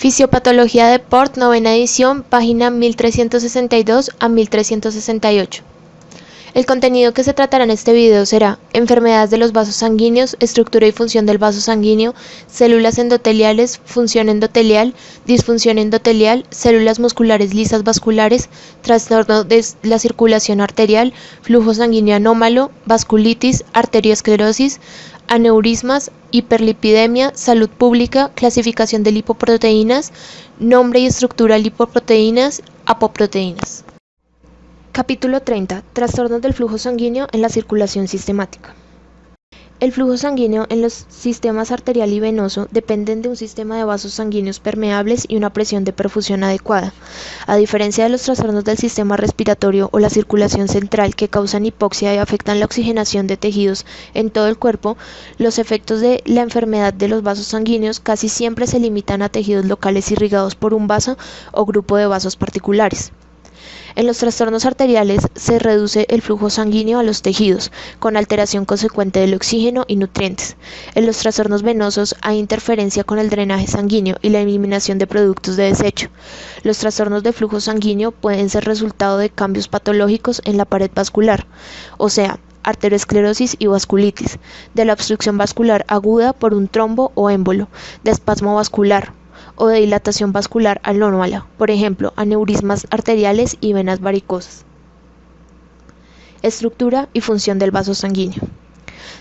Fisiopatología de Port, novena edición, página 1362 a 1368. El contenido que se tratará en este video será enfermedades de los vasos sanguíneos, estructura y función del vaso sanguíneo, células endoteliales, función endotelial, disfunción endotelial, células musculares lisas vasculares, trastorno de la circulación arterial, flujo sanguíneo anómalo, vasculitis, arteriosclerosis, aneurismas, hiperlipidemia, salud pública, clasificación de lipoproteínas, nombre y estructura lipoproteínas, apoproteínas. Capítulo 30. Trastornos del flujo sanguíneo en la circulación sistemática. El flujo sanguíneo en los sistemas arterial y venoso dependen de un sistema de vasos sanguíneos permeables y una presión de perfusión adecuada. A diferencia de los trastornos del sistema respiratorio o la circulación central que causan hipoxia y afectan la oxigenación de tejidos en todo el cuerpo, los efectos de la enfermedad de los vasos sanguíneos casi siempre se limitan a tejidos locales irrigados por un vaso o grupo de vasos particulares. En los trastornos arteriales se reduce el flujo sanguíneo a los tejidos, con alteración consecuente del oxígeno y nutrientes. En los trastornos venosos hay interferencia con el drenaje sanguíneo y la eliminación de productos de desecho. Los trastornos de flujo sanguíneo pueden ser resultado de cambios patológicos en la pared vascular, o sea, arteriosclerosis y vasculitis, de la obstrucción vascular aguda por un trombo o émbolo, de espasmo vascular, o de dilatación vascular anómala, por ejemplo, aneurismas arteriales y venas varicosas. Estructura y función del vaso sanguíneo.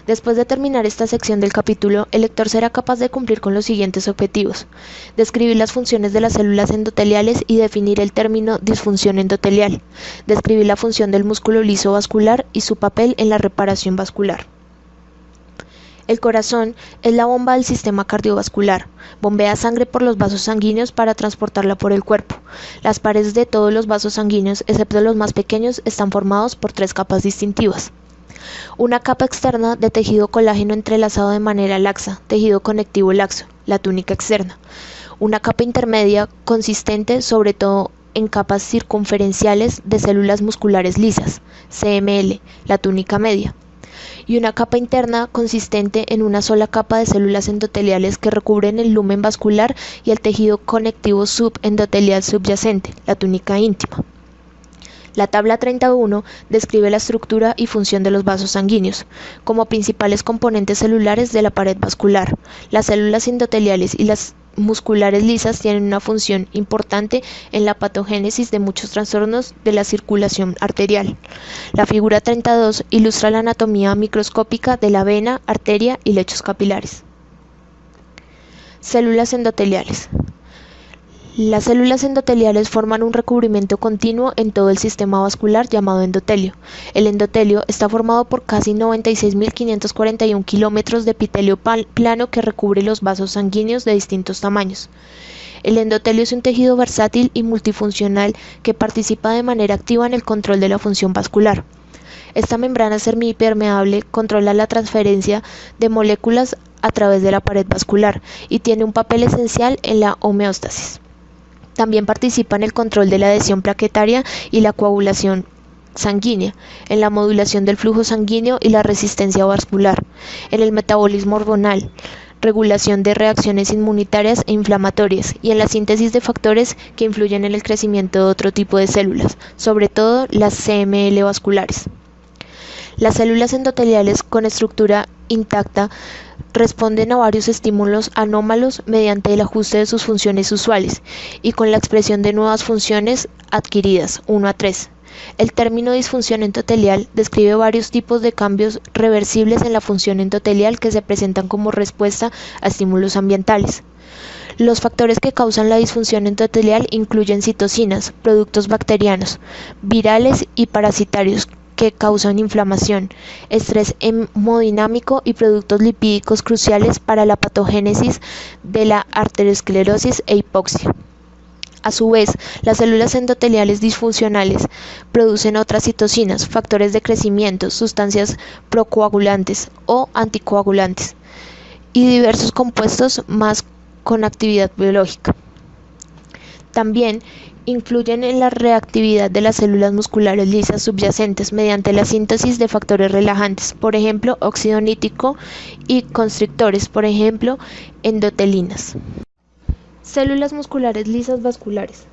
Después de terminar esta sección del capítulo, el lector será capaz de cumplir con los siguientes objetivos: describir las funciones de las células endoteliales y definir el término disfunción endotelial, describir la función del músculo liso vascular y su papel en la reparación vascular. El corazón es la bomba del sistema cardiovascular. Bombea sangre por los vasos sanguíneos para transportarla por el cuerpo. Las paredes de todos los vasos sanguíneos, excepto los más pequeños, están formados por 3 capas distintivas. Una capa externa de tejido colágeno entrelazado de manera laxa, tejido conectivo laxo, la túnica externa. Una capa intermedia consistente sobre todo en capas circunferenciales de células musculares lisas, CML, la túnica media. Y una capa interna consistente en una sola capa de células endoteliales que recubren el lumen vascular y el tejido conectivo subendotelial subyacente, la túnica íntima. La tabla 31 describe la estructura y función de los vasos sanguíneos, como principales componentes celulares de la pared vascular. Las células endoteliales y las musculares lisas tienen una función importante en la patogénesis de muchos trastornos de la circulación arterial. La figura 32 ilustra la anatomía microscópica de la vena, arteria y lechos capilares. Células endoteliales. Las células endoteliales forman un recubrimiento continuo en todo el sistema vascular llamado endotelio. El endotelio está formado por casi 96.541 kilómetros de epitelio plano que recubre los vasos sanguíneos de distintos tamaños. El endotelio es un tejido versátil y multifuncional que participa de manera activa en el control de la función vascular. Esta membrana semipermeable controla la transferencia de moléculas a través de la pared vascular y tiene un papel esencial en la homeostasis. También participa en el control de la adhesión plaquetaria y la coagulación sanguínea, en la modulación del flujo sanguíneo y la resistencia vascular, en el metabolismo hormonal, regulación de reacciones inmunitarias e inflamatorias y en la síntesis de factores que influyen en el crecimiento de otro tipo de células, sobre todo las CML vasculares. Las células endoteliales con estructura intacta responden a varios estímulos anómalos mediante el ajuste de sus funciones usuales y con la expresión de nuevas funciones adquiridas, 1 a 3. El término disfunción endotelial describe varios tipos de cambios reversibles en la función endotelial que se presentan como respuesta a estímulos ambientales. Los factores que causan la disfunción endotelial incluyen citocinas, productos bacterianos, virales y parasitarios que causan inflamación, estrés hemodinámico y productos lipídicos cruciales para la patogénesis de la arteriosclerosis e hipoxia. A su vez, las células endoteliales disfuncionales producen otras citocinas, factores de crecimiento, sustancias procoagulantes o anticoagulantes y diversos compuestos más con actividad biológica. También influyen en la reactividad de las células musculares lisas subyacentes mediante la síntesis de factores relajantes, por ejemplo, óxido nítrico, y constrictores, por ejemplo, endotelinas. Células musculares lisas vasculares.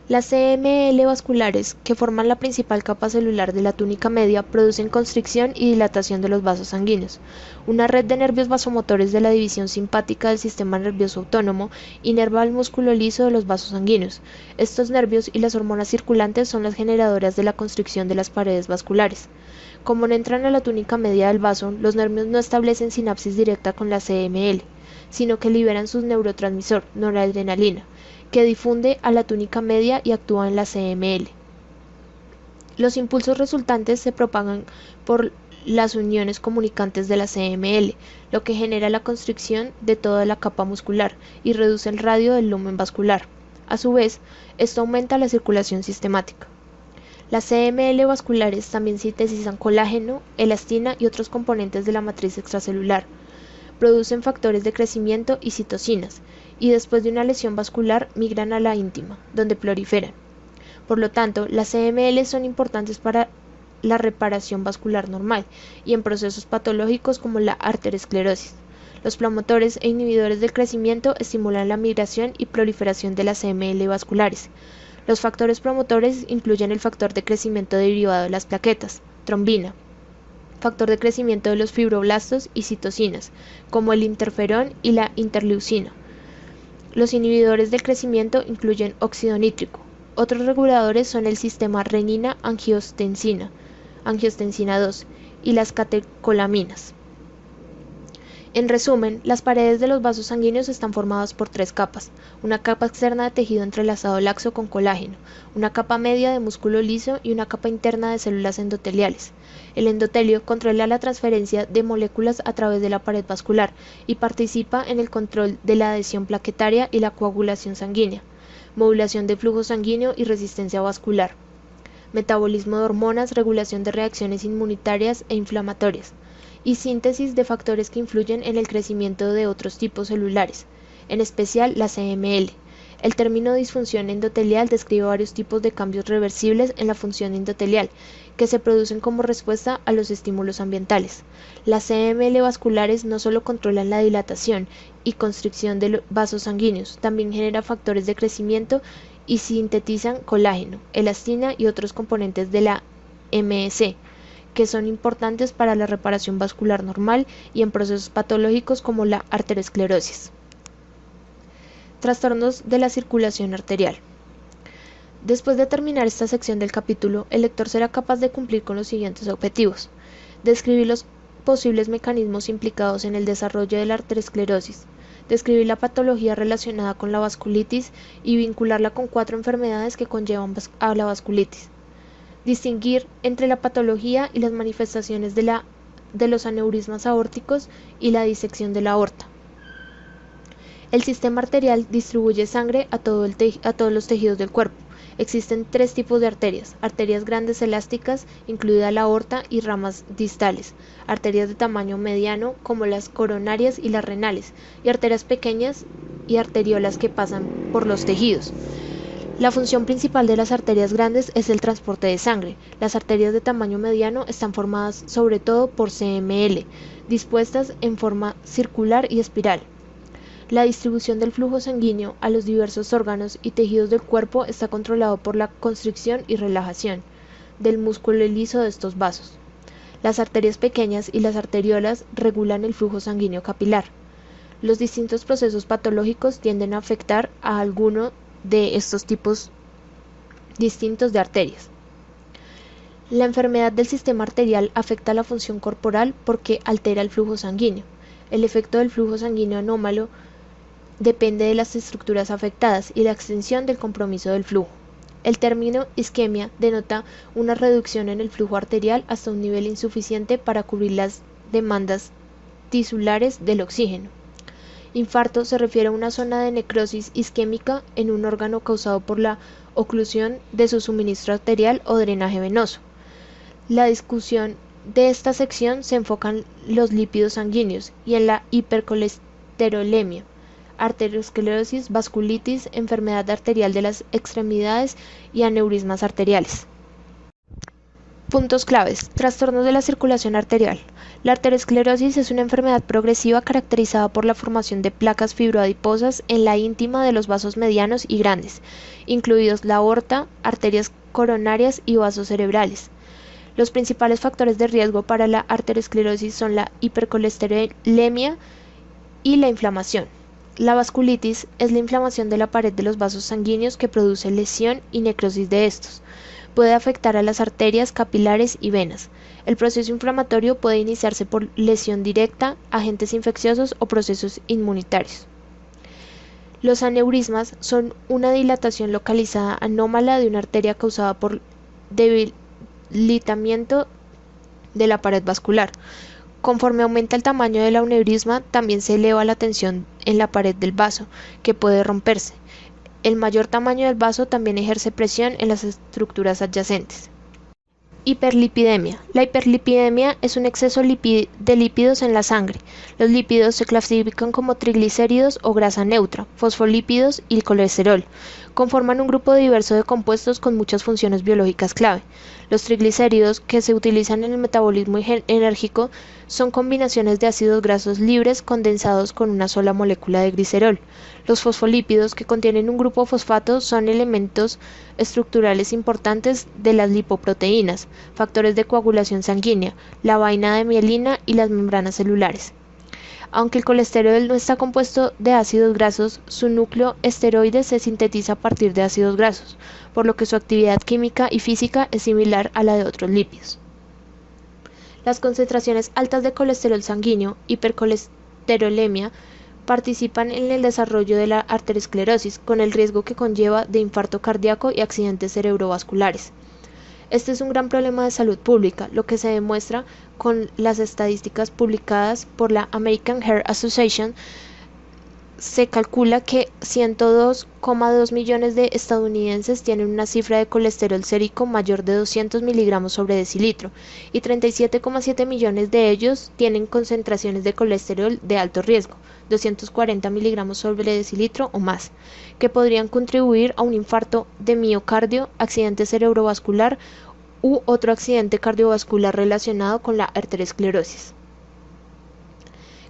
Las CML vasculares, que forman la principal capa celular de la túnica media, producen constricción y dilatación de los vasos sanguíneos. Una red de nervios vasomotores de la división simpática del sistema nervioso autónomo inerva el músculo liso de los vasos sanguíneos. Estos nervios y las hormonas circulantes son las generadoras de la constricción de las paredes vasculares. Como no entran a la túnica media del vaso, los nervios no establecen sinapsis directa con la CML, sino que liberan su neurotransmisor, noradrenalina, que difunde a la túnica media y actúa en la CML. Los impulsos resultantes se propagan por las uniones comunicantes de la CML, lo que genera la constricción de toda la capa muscular y reduce el radio del lumen vascular. A su vez, esto aumenta la circulación sistemática. Las CML vasculares también sintetizan colágeno, elastina y otros componentes de la matriz extracelular. Producen factores de crecimiento y citocinas, y después de una lesión vascular migran a la íntima, donde proliferan. Por lo tanto, las CML son importantes para la reparación vascular normal y en procesos patológicos como la arteriosclerosis. Los promotores e inhibidores del crecimiento estimulan la migración y proliferación de las CML vasculares. Los factores promotores incluyen el factor de crecimiento derivado de las plaquetas, trombina, factor de crecimiento de los fibroblastos y citocinas, como el interferón y la interleucina. Los inhibidores del crecimiento incluyen óxido nítrico. Otros reguladores son el sistema renina-angiostensina, angiostensina 2 y las catecolaminas. En resumen, las paredes de los vasos sanguíneos están formadas por tres capas: una capa externa de tejido entrelazado laxo con colágeno, una capa media de músculo liso y una capa interna de células endoteliales. El endotelio controla la transferencia de moléculas a través de la pared vascular y participa en el control de la adhesión plaquetaria y la coagulación sanguínea, modulación de flujo sanguíneo y resistencia vascular, metabolismo de hormonas, regulación de reacciones inmunitarias e inflamatorias, y síntesis de factores que influyen en el crecimiento de otros tipos celulares, en especial la CML. El término disfunción endotelial describe varios tipos de cambios reversibles en la función endotelial que se producen como respuesta a los estímulos ambientales. Las CML vasculares no solo controlan la dilatación y constricción de los vasos sanguíneos, también generan factores de crecimiento y sintetizan colágeno, elastina y otros componentes de la MS, que son importantes para la reparación vascular normal y en procesos patológicos como la arteriosclerosis. Trastornos de la circulación arterial. Después de terminar esta sección del capítulo, el lector será capaz de cumplir con los siguientes objetivos: describir los posibles mecanismos implicados en el desarrollo de la arteriosclerosis, describir la patología relacionada con la vasculitis y vincularla con 4 enfermedades que conllevan a la vasculitis, distinguir entre la patología y las manifestaciones de los aneurismas aórticos y la disección de la aorta. El sistema arterial distribuye sangre a todos los tejidos del cuerpo. Existen 3 tipos de arterias: arterias grandes elásticas, incluida la aorta, y ramas distales, arterias de tamaño mediano como las coronarias y las renales, y arterias pequeñas y arteriolas que pasan por los tejidos. La función principal de las arterias grandes es el transporte de sangre. Las arterias de tamaño mediano están formadas sobre todo por CML, dispuestas en forma circular y espiral. La distribución del flujo sanguíneo a los diversos órganos y tejidos del cuerpo está controlado por la constricción y relajación del músculo liso de estos vasos. Las arterias pequeñas y las arteriolas regulan el flujo sanguíneo capilar. Los distintos procesos patológicos tienden a afectar a alguno de estos tipos distintos de arterias. La enfermedad del sistema arterial afecta la función corporal porque altera el flujo sanguíneo. El efecto del flujo sanguíneo anómalo depende de las estructuras afectadas y la extensión del compromiso del flujo. El término isquemia denota una reducción en el flujo arterial hasta un nivel insuficiente para cubrir las demandas tisulares del oxígeno. Infarto se refiere a una zona de necrosis isquémica en un órgano causado por la oclusión de su suministro arterial o drenaje venoso. La discusión de esta sección se enfoca en los lípidos sanguíneos y en la hipercolesterolemia, arteriosclerosis, vasculitis, enfermedad arterial de las extremidades y aneurismas arteriales. Puntos claves. Trastornos de la circulación arterial. La arteriosclerosis es una enfermedad progresiva caracterizada por la formación de placas fibroadiposas en la íntima de los vasos medianos y grandes, incluidos la aorta, arterias coronarias y vasos cerebrales. Los principales factores de riesgo para la arteriosclerosis son la hipercolesterolemia y la inflamación. La vasculitis es la inflamación de la pared de los vasos sanguíneos que produce lesión y necrosis de estos. Puede afectar a las arterias, capilares y venas. El proceso inflamatorio puede iniciarse por lesión directa, agentes infecciosos o procesos inmunitarios. Los aneurismas son una dilatación localizada anómala de una arteria causada por debilitamiento de la pared vascular. Conforme aumenta el tamaño del aneurisma, también se eleva la tensión en la pared del vaso, que puede romperse. El mayor tamaño del vaso también ejerce presión en las estructuras adyacentes. Hiperlipidemia. La hiperlipidemia es un exceso de lípidos en la sangre. Los lípidos se clasifican como triglicéridos o grasa neutra, fosfolípidos y colesterol. Conforman un grupo diverso de compuestos con muchas funciones biológicas clave. Los triglicéridos, que se utilizan en el metabolismo enérgico, son combinaciones de ácidos grasos libres condensados con una sola molécula de glicerol. Los fosfolípidos, que contienen un grupo fosfato, son elementos estructurales importantes de las lipoproteínas, factores de coagulación sanguínea, la vaina de mielina y las membranas celulares. Aunque el colesterol no está compuesto de ácidos grasos, su núcleo esteroide se sintetiza a partir de ácidos grasos, por lo que su actividad química y física es similar a la de otros lípidos. Las concentraciones altas de colesterol sanguíneo, hipercolesterolemia, participan en el desarrollo de la arteriosclerosis, con el riesgo que conlleva de infarto cardíaco y accidentes cerebrovasculares. Este es un gran problema de salud pública, lo que se demuestra con las estadísticas publicadas por la American Heart Association. Se calcula que 102,2 millones de estadounidenses tienen una cifra de colesterol sérico mayor de 200 miligramos sobre decilitro y 37,7 millones de ellos tienen concentraciones de colesterol de alto riesgo, 240 miligramos sobre decilitro o más, que podrían contribuir a un infarto de miocardio, accidente cerebrovascular u otro accidente cardiovascular relacionado con la arteriosclerosis.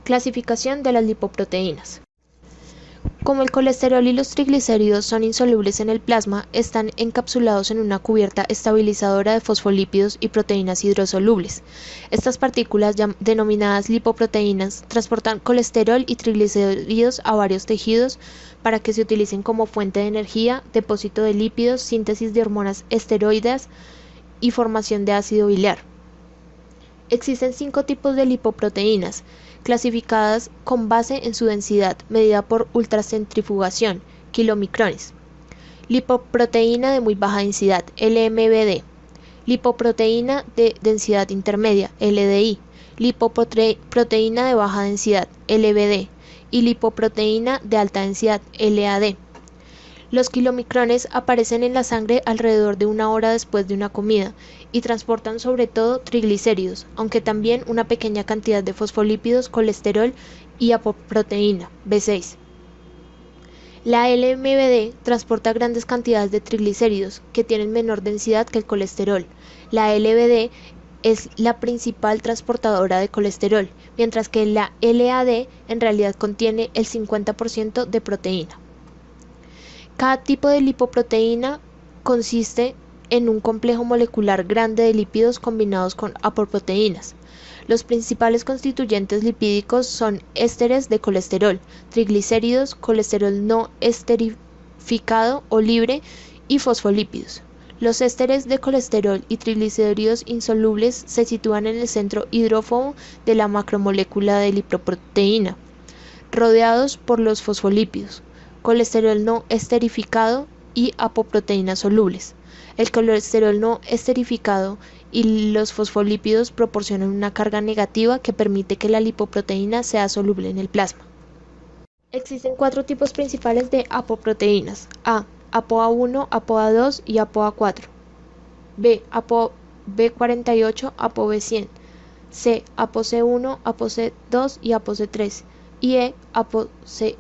Clasificación de las lipoproteínas. Como el colesterol y los triglicéridos son insolubles en el plasma, están encapsulados en una cubierta estabilizadora de fosfolípidos y proteínas hidrosolubles. Estas partículas, denominadas lipoproteínas, transportan colesterol y triglicéridos a varios tejidos para que se utilicen como fuente de energía, depósito de lípidos, síntesis de hormonas esteroideas y formación de ácido biliar. Existen 5 tipos de lipoproteínas, clasificadas con base en su densidad, medida por ultracentrifugación, kilomicrones. Lipoproteína de muy baja densidad, LMBD. Lipoproteína de densidad intermedia, LDI. Lipoproteína de baja densidad, LBD. Y lipoproteína de alta densidad, LAD. Los kilomicrones aparecen en la sangre alrededor de 1 hora después de una comida y transportan sobre todo triglicéridos, aunque también una pequeña cantidad de fosfolípidos, colesterol y apoproteína, B6. La LMBD transporta grandes cantidades de triglicéridos, que tienen menor densidad que el colesterol. La LBD es la principal transportadora de colesterol, mientras que la LAD en realidad contiene el 50% de proteína. Cada tipo de lipoproteína consiste en un complejo molecular grande de lípidos combinados con apoproteínas. Los principales constituyentes lipídicos son ésteres de colesterol, triglicéridos, colesterol no esterificado o libre y fosfolípidos. Los ésteres de colesterol y triglicéridos insolubles se sitúan en el centro hidrófobo de la macromolécula de lipoproteína, rodeados por los fosfolípidos, colesterol no esterificado y apoproteínas solubles. El colesterol no esterificado y los fosfolípidos proporcionan una carga negativa que permite que la lipoproteína sea soluble en el plasma. Existen 4 tipos principales de apoproteínas: A, ApoA1, ApoA2 y ApoA4. B, ApoB48, ApoB100. C, ApoC1, ApoC2 y ApoC3. Y E, ApoCE.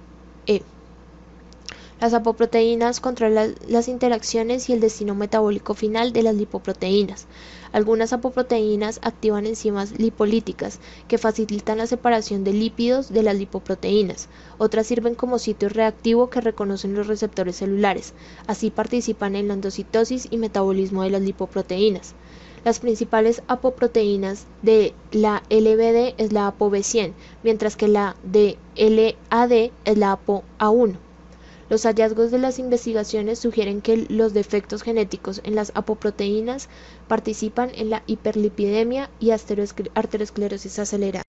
Las apoproteínas controlan las interacciones y el destino metabólico final de las lipoproteínas. Algunas apoproteínas activan enzimas lipolíticas que facilitan la separación de lípidos de las lipoproteínas. Otras sirven como sitio reactivo que reconocen los receptores celulares. Así participan en la endocitosis y metabolismo de las lipoproteínas. Las principales apoproteínas de la LBD es la ApoB100, mientras que la de LAD es la ApoA1. Los hallazgos de las investigaciones sugieren que los defectos genéticos en las apoproteínas participan en la hiperlipidemia y arteriosclerosis acelerada.